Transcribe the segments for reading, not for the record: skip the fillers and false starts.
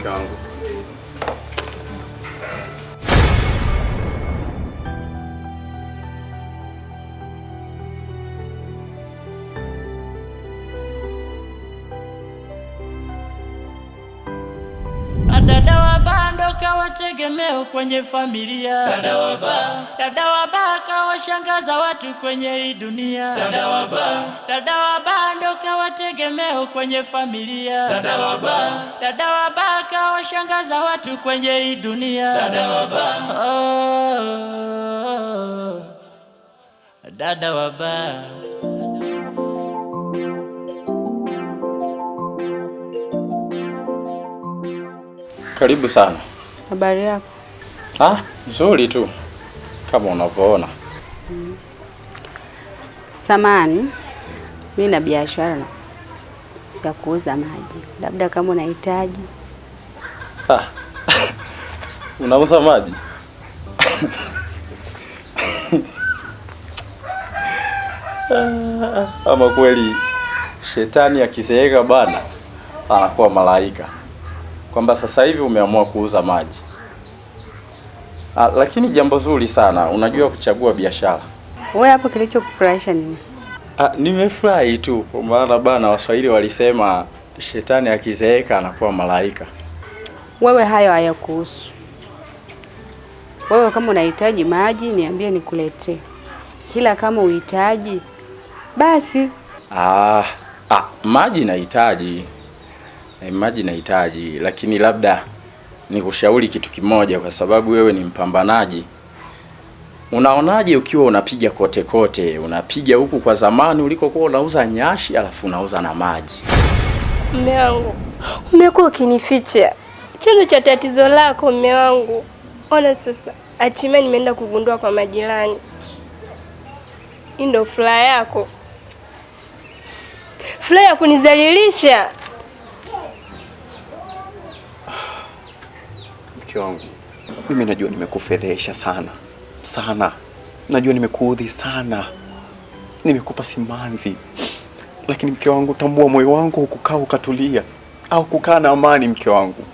mke wangu. Dada wa bando kawa tegemeo kwenye familia. Dada wa ba kawa shangaza watu kwenye hii dunia. Dada wa bando kawa tegemeo kwenye familia. Dada wa ba kawa shangaza watu kwenye hii dunia. Dada wa ba. Dada wa ba. Karibu sana. Habari yako? Nzuri tu. Kama unavyoona. Samani, mimi na biashara ya kuuza maji. Labda kama unahitaji. Unauza maji? Ama kweli shetani akizeeka bana anakuwa malaika. Kwamba sasa hivi umeamua kuuza maji. Lakini jambo zuri sana, unajua kuchagua biashara. Wewe hapo kilichokufurahisha nini? Nimefurahi tu kwa maana bana Waswahili walisema shetani akizeeka anakuwa malaika. Wewe hayo hayakuhusu. Wewe kama unahitaji maji niambie nikuletee. Kila kama uhitaji basi. Maji nahitaji. Maji nahitaji, lakini labda nikushauri kitu kimoja kwa sababu wewe ni mpambanaji. Unaonaje ukiwa unapiga kote kote, unapiga huku kwa zamani ulikokuwa unauza nyashi alafu unauza na maji? Mume wangu, umekuwa ukinificha chanzo cha tatizo lako mume wangu. Ona sasa, hatimaye nimeenda kugundua kwa majirani. Hii ndio furaha yako? Furaha ya kunizalilisha? Mke wangu, mimi najua nimekufedhesha sana. Najua nimekuudhi sana. Nimekupa simanzi. Lakini mke wangu, tambua moyo wangu hukukaa ukatulia au kukaa na amani mke wangu.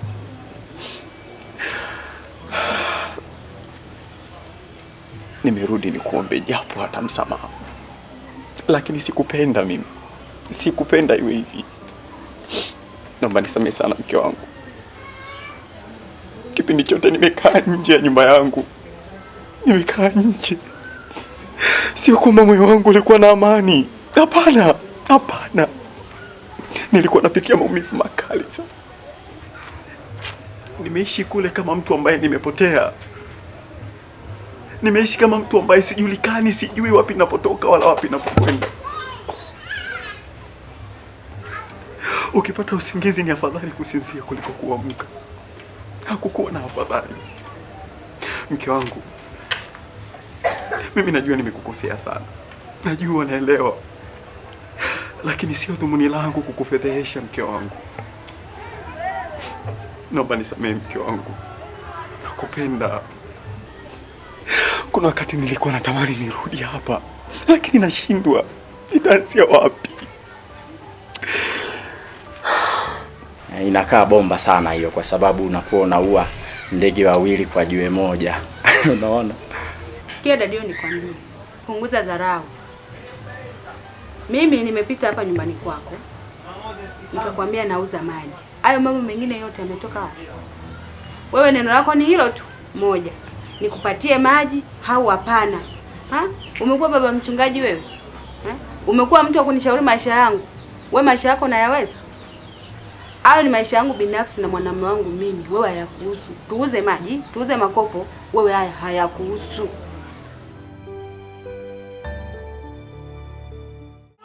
Nimerudi nikuombe japo hata msamaha. Lakini sikupenda mimi. Sikupenda iwe hivi. Naomba nisamehe sana mke wangu. Kipindi chote nimekaa nje ya nyumba yangu. Nimekaa nje. Sio kwamba moyo wangu ulikuwa na amani. Hapana. Nilikuwa napitia maumivu makali sana. Nimeishi kule kama mtu ambaye nimepotea. Nimeishi kama mtu ambaye sijulikani, sijui wapi ninapotoka wala wapi ninapokwenda. Ukipata usingizi ni afadhali kusinzia kuliko kuamka. Hakukuwa na afadhali. Mke wangu, mimi najua nimekukosea sana. Najua, naelewa. Lakini sio dhumuni langu kukufedhehesha mke wangu. Naomba nisamehe mke wangu. Nakupenda. Kuna wakati nilikuwa natamani nirudi hapa, lakini nashindwa. Nitaanzia wapi? Inakaa bomba sana hiyo kwa sababu unakuwa unaua ndege wawili kwa jiwe moja. Unaona? Sikia dadio, nikwambie. Punguza dharau. Mimi nimepita hapa nyumbani kwako. Nikakwambia nauza maji. Hayo mambo mengine yote yametoka wapi? Wewe neno lako ni hilo tu moja. Nikupatie maji au hapana? Umekuwa baba mchungaji wewe? Umekuwa mtu wa kunishauri maisha yangu. Wewe maisha yako unayaweza? Hayo ni maisha yangu binafsi na mwanamume wangu mimi. Wewe hayakuhusu. Tuuze maji, tuuze makopo, wewe haya hayakuhusu.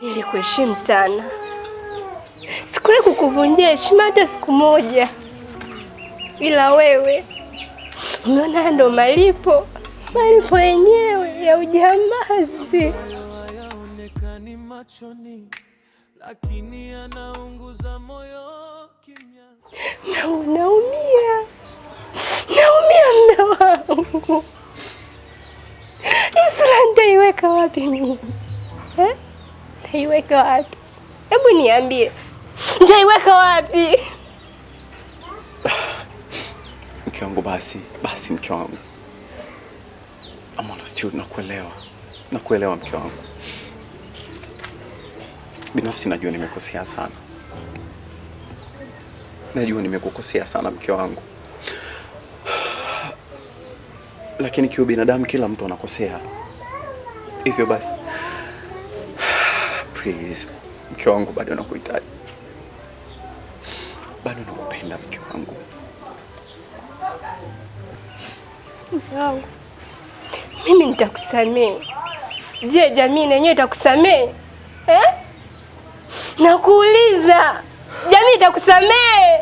Nilikuheshimu sana. Sikuwahi kukuvunjia heshima hata siku moja. Ila wewe umeona ndo malipo yenyewe ya ujambazi. Lakini anaunguza moyo kimya. Naumia mume wangu. Isla nitaiweka wapi mimi? Nitaiweka wapi? Hebu niambie. Nitaiweka wapi? Mke wangu, basi mke wangu. I'm honest, nakuelewa mke wangu. Binafsi najua nimekosea sana. Najua nimekukosea sana mke wangu. Lakini kiu binadamu kila mtu anakosea. Hivyo basi, please, mke wangu, bado nakuhitaji. Bado nakupenda mke wangu. Wangu, mimi nitakusamehe. Je, jamii yenyewe itakusamehe? Nakuuliza, jamii itakusamehe?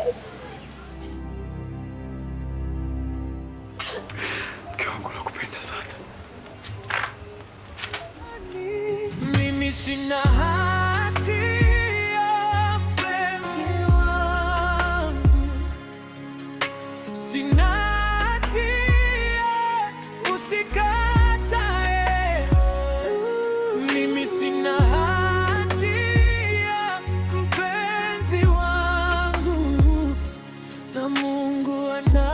Mke wangu, nakupenda sana. Mimi sina hatia, mpenzi wangu. Sina hatia, usikatae. Mimi sina hatia, mpenzi wangu. Na Mungu anajua.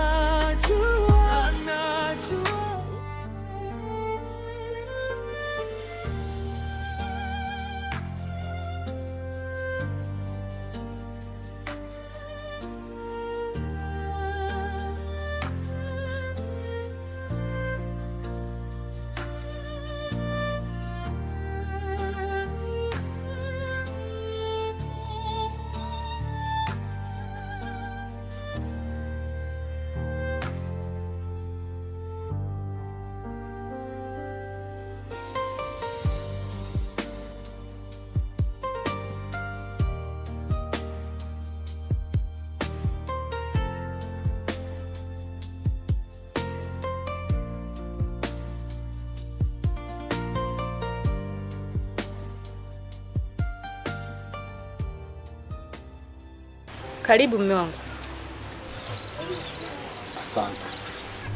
Karibu mume wangu. Asante.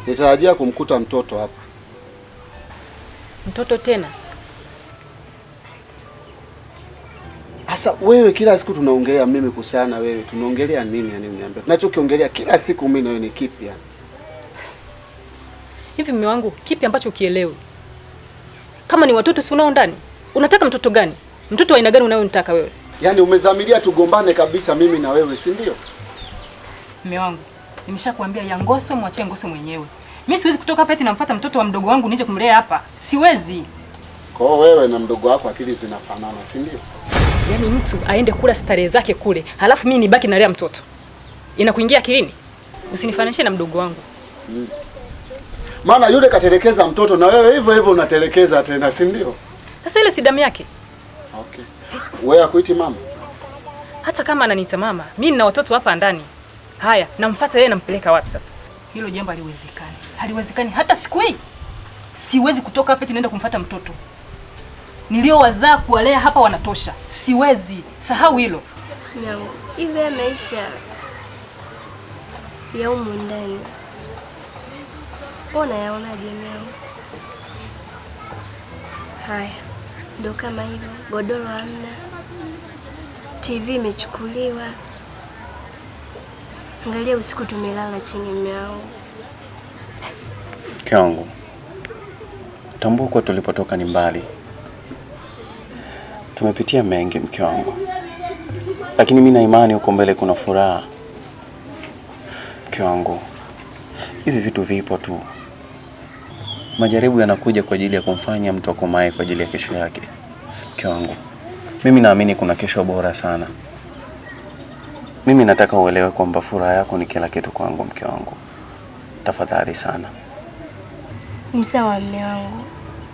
Nitarajia kumkuta mtoto hapa. Mtoto tena? Sasa wewe kila siku tunaongelea mimi kuhusiana na wewe. Tunaongelea nini yani uniambie? Tunachokiongelea kila siku mimi na wewe ni kipi yani? Hivi mume wangu, kipi ambacho ukielewi? Kama ni watoto si unao ndani? Unataka mtoto gani? Mtoto wa aina gani unayonitaka wewe? Yaani umedhamiria tugombane kabisa mimi na wewe, si ndio? Mume wangu, nimeshakwambia ya Ngoso mwachie Ngoso mwenyewe. Mimi siwezi kutoka hapa eti namfuata mtoto wa mdogo wangu nije kumlea hapa. Siwezi. Kwa hiyo wewe na mdogo wako akili zinafanana, si ndio? Yaani mtu aende kula starehe zake kule, halafu mimi nibaki nalea mtoto. Inakuingia akilini? Usinifanishe na mdogo wangu. Maana yule katelekeza mtoto na wewe hivyo hivyo unatelekeza tena, si ndio? Sasa ile si damu yake. Okay. Wewe akuiti mama? Hata kama ananiita mama, mimi nina watoto hapa ndani. Haya, namfuata yeye nampeleka wapi sasa? Hilo jambo haliwezekani. Haliwezekani hata siku hii. Siwezi kutoka hapa eti naenda kumfuata mtoto. Niliowazaa kuwalea hapa wanatosha. Siwezi. Sahau hilo. Yangu, hivi maisha ya humu ndani unayaonaje mwanangu? Haya, ndo kama hivyo, godoro hamna, TV imechukuliwa. Angalia usiku tumelala chini mwanangu. Mke wangu, tambua kwa tulipotoka ni mbali. Tumepitia mengi mke wangu. Lakini mimi na imani huko mbele kuna furaha. Mke wangu, hivi vitu vipo tu. Majaribu yanakuja kwa ajili ya kumfanya mtu akomae kwa ajili ya kesho yake. Mke wangu, mimi naamini kuna kesho bora sana. Mimi nataka uelewe kwamba furaha yako ni kila kitu kwangu mke wangu. Tafadhali sana. Ni sawa mume wangu.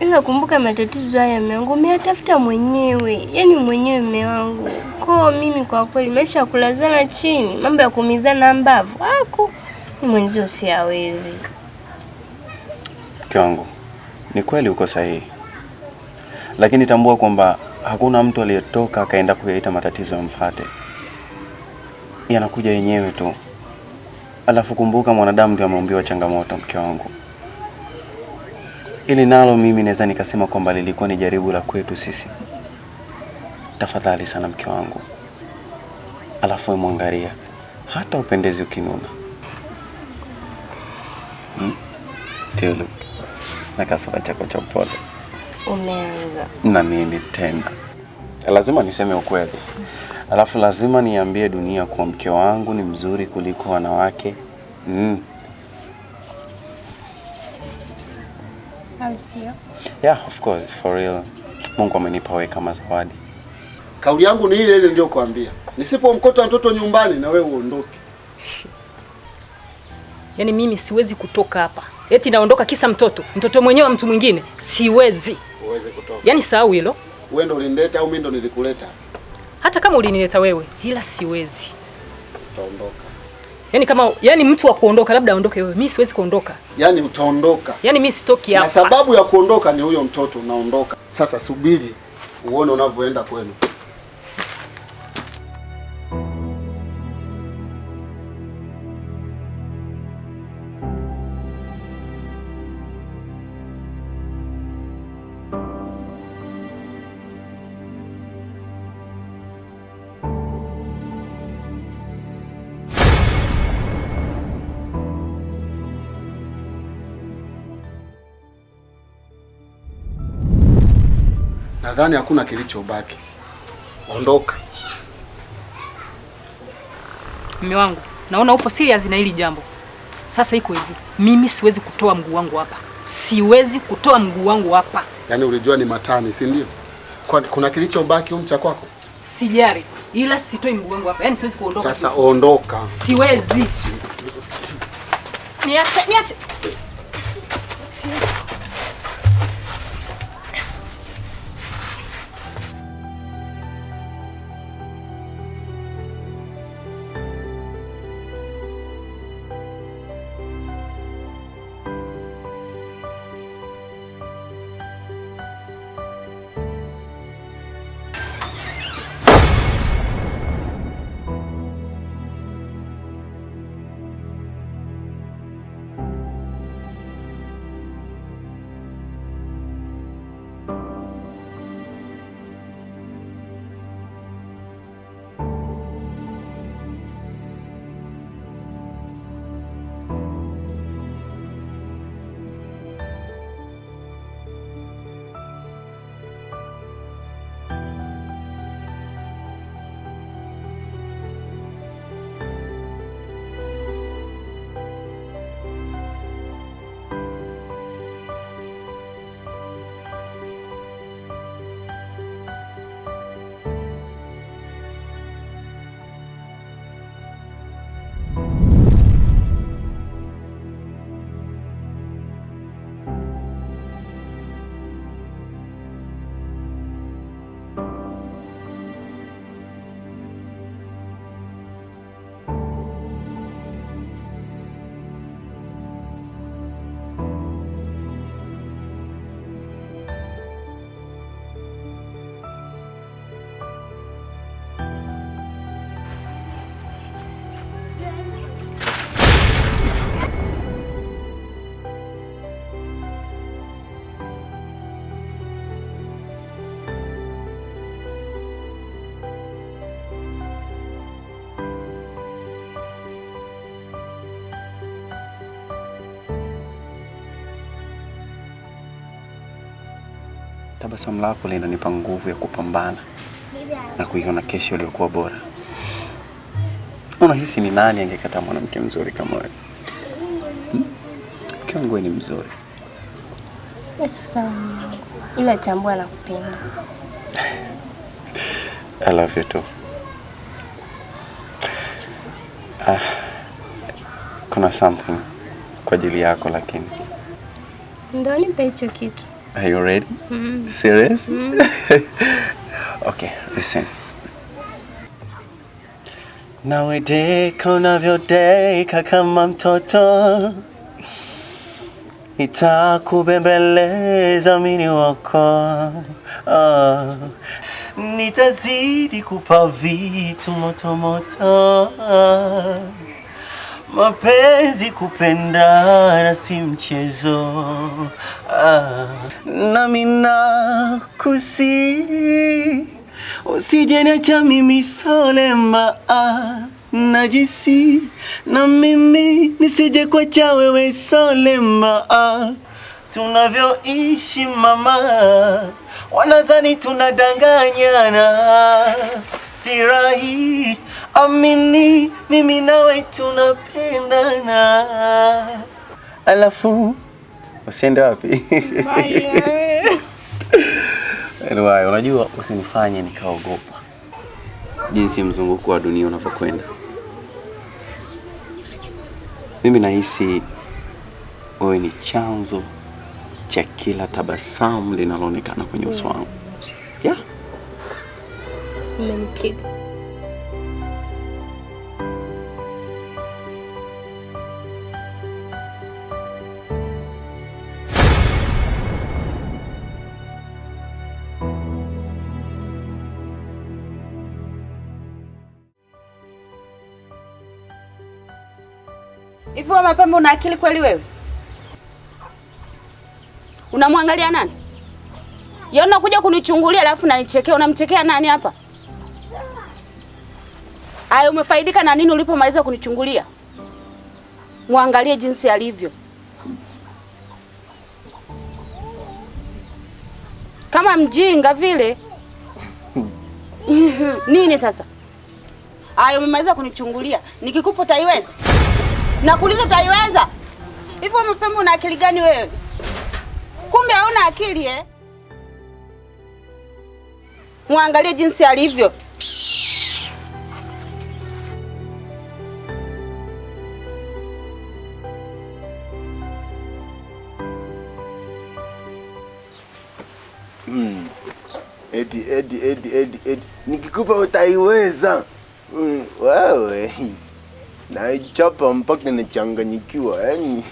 Ila kumbuka matatizo haya mume wangu umeyatafuta mwenyewe. Yaani mwenyewe mume wangu. Kwa mimi kwa kweli maisha kulazana chini, mambo ya kumizana mbavu. Haku ni mwenzio siawezi. Mke wangu, ni kweli uko sahihi. Lakini tambua kwamba hakuna mtu aliyetoka akaenda kuyaita matatizo yamfuate. Yanakuja yenyewe tu. Alafu kumbuka mwanadamu ndiye ameumbiwa changamoto mke wangu. Ili nalo mimi naweza nikasema kwamba lilikuwa ni jaribu la kwetu sisi. Tafadhali sana mke wangu. Alafu mwangalia hata upendezi ukinuna. Tulu. Na kasura chako cha upole. Umeanza. Na nini tena? Lazima niseme ukweli. Alafu lazima niambie dunia kuwa mke wangu ni mzuri kuliko wanawake. Sio? Yeah, of course, for real. Mungu amenipa wewe kama zawadi. Kauli yangu ni ile ile ndio kuambia. Nisipomkota mtoto nyumbani na wewe uondoke. Yaani mimi siwezi kutoka hapa. Eti naondoka kisa mtoto. Mtoto mwenyewe wa mtu mwingine. Siwezi. Uweze kutoka. Yaani sahau hilo. Wewe ndo ulinileta au mimi ndo nilikuleta? Hata kama ulinileta wewe, ila siwezi. Utaondoka. Yaani mtu wa kuondoka labda aondoke wewe. Mimi siwezi kuondoka. Yaani utaondoka. Yaani mimi sitoki hapa. Na sababu ya kuondoka ni huyo mtoto unaondoka. Sasa subiri uone unavyoenda kwenu. Nadhani hakuna kilichobaki. Ondoka. Mume wangu, naona upo serious na hili jambo. Sasa iko hivi. Mimi siwezi kutoa mguu wangu hapa. Siwezi kutoa mguu wangu hapa. Yaani ulijua ni matani, si ndio? Kuna kilichobaki umcha kwako? Sijari, ila sitoi mguu wangu hapa. Yaani siwezi kuondoka. Sasa ondoka. Siwezi. Niache. Tabasamu lako linanipa nguvu ya kupambana na kuiona kesho iliyokuwa bora. Unahisi ni nani angekataa mwanamke mzuri kama wewe? Mke wangu ni mzuri. Yes, sawa. Ila tambua nakupenda. I love you too. Kuna something kwa ajili yako lakini. Ndio nipe hicho kitu. Are you ready? Serious? Okay, listen. Nawe deka unavyodeka kama mtoto, nitakubembeleza mini wako. Nitazidi kupa vitu moto moto. Mapenzi kupendana si mchezo. Na mina kusi usije niacha mimi solema. najisi na mimi nisije kuacha wewe Solema. Tunavyoishi mama, wanazani tunadanganyana, si rahi, amini mimi nawe tunapendana. Alafu usiende wapi? Anyway, unajua usinifanye nikaogopa jinsi mzunguko wa dunia unavyokwenda. Mimi nahisi wewe ni chanzo cha kila tabasamu linaloonekana kwenye uso wangu. Yeah. Umenipiga. Hivi wewe Mapembe una akili kweli wewe? Unamwangalia nani? Yeye unakuja kunichungulia alafu unanichekea. Unamchekea nani hapa? Aya, umefaidika na nini ulipomaliza kunichungulia? Muangalie jinsi alivyo. Kama mjinga vile. Nini sasa? Aya, umemaliza kunichungulia. Nikikupa utaiweza? Nakuuliza utaiweza? Hivi Mapembe una akili gani wewe? Kumbe hauna akili eh? Muangalie jinsi alivyo. Edi. Nikikupa utaiweza. Wewe. Naichapa mpaka nachanganyikiwa yani.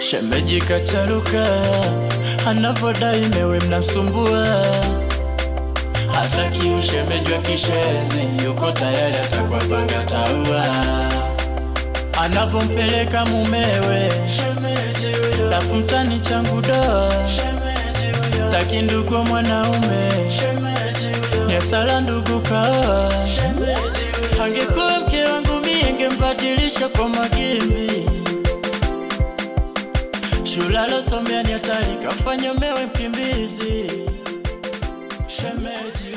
Shemeji kacharuka, anavodai mewe mnasumbua. Hataki ushemeji wa kishezi, yuko tayari atakuwa panga taua. Anavompeleka mumewe, shemeji huyo, lafu mtani changu doa. Shemeji huyo, taki ndugu mwanaume, shemeji huyo, nyesala ndugu kaoa. Shemeji huyo, angekuwa mke wangu mie ngembadilisha kwa magimbi. Shulalo somea ni hatari, kafanya mewe mkimbizi. Shemeji